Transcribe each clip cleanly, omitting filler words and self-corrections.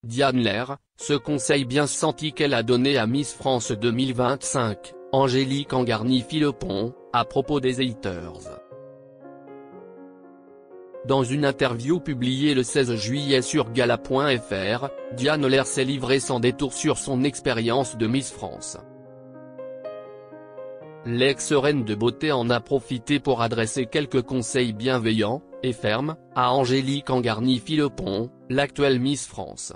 Diane Lair, ce conseil bien senti qu'elle a donné à Miss France 2025, Angélique Angarny-Philopon, à propos des haters. Dans une interview publiée le 16 juillet sur Gala.fr, Diane Lair s'est livrée sans détour sur son expérience de Miss France. L'ex-reine de beauté en a profité pour adresser quelques conseils bienveillants, et fermes, à Angélique Angarny-Philopon, l'actuelle Miss France.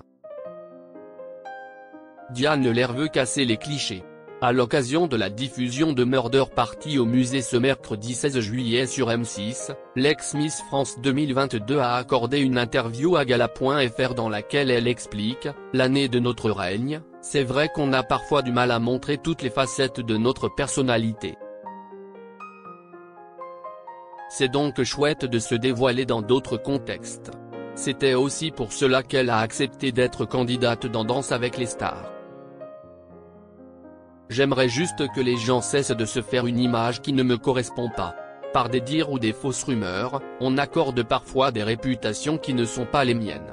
Diane Lair veut casser les clichés. À l'occasion de la diffusion de Murder Party au musée ce mercredi 16 juillet sur M6, l'ex-Miss France 2022 a accordé une interview à Gala.fr dans laquelle elle explique « L'année de notre règne, c'est vrai qu'on a parfois du mal à montrer toutes les facettes de notre personnalité. C'est donc chouette de se dévoiler dans d'autres contextes. C'était aussi pour cela qu'elle a accepté d'être candidate dans Danse avec les stars. J'aimerais juste que les gens cessent de se faire une image qui ne me correspond pas. Par des dires ou des fausses rumeurs, on accorde parfois des réputations qui ne sont pas les miennes.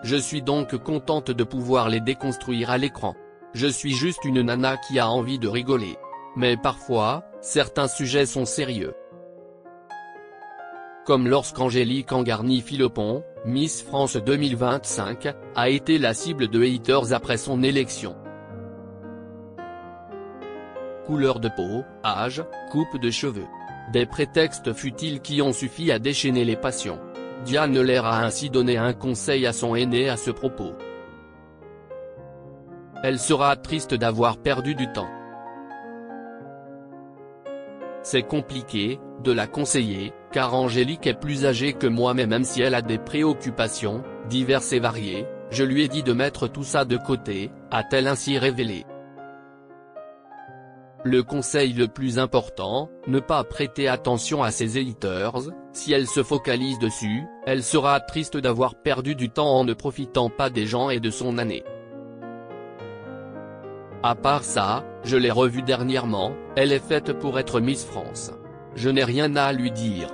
Je suis donc contente de pouvoir les déconstruire à l'écran. Je suis juste une nana qui a envie de rigoler. Mais parfois, certains sujets sont sérieux. Comme lorsqu'Angélique Angarny-Philopon, Miss France 2025, a été la cible de haters après son élection. Couleur de peau, âge, coupe de cheveux. Des prétextes futiles qui ont suffi à déchaîner les passions. Diane Lair a ainsi donné un conseil à son aîné à ce propos. Elle sera triste d'avoir perdu du temps. C'est compliqué, de la conseiller, car Angélique est plus âgée que moi mais même si elle a des préoccupations, diverses et variées, je lui ai dit de mettre tout ça de côté, a-t-elle ainsi révélé. Le conseil le plus important, ne pas prêter attention à ses haters, si elle se focalise dessus, elle sera triste d'avoir perdu du temps en ne profitant pas des gens et de son année. À part ça, je l'ai revue dernièrement, elle est faite pour être Miss France. Je n'ai rien à lui dire.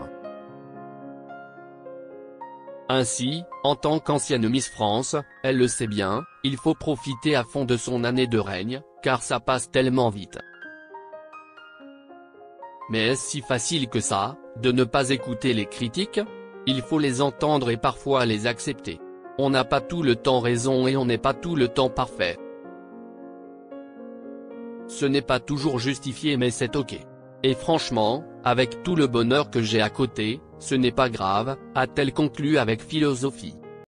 Ainsi, en tant qu'ancienne Miss France, elle le sait bien, il faut profiter à fond de son année de règne, car ça passe tellement vite. Mais est-ce si facile que ça, de ne pas écouter les critiques? Il faut les entendre et parfois les accepter. On n'a pas tout le temps raison et on n'est pas tout le temps parfait. Ce n'est pas toujours justifié mais c'est ok. Et franchement, avec tout le bonheur que j'ai à côté, ce n'est pas grave, a-t-elle conclu avec philosophie.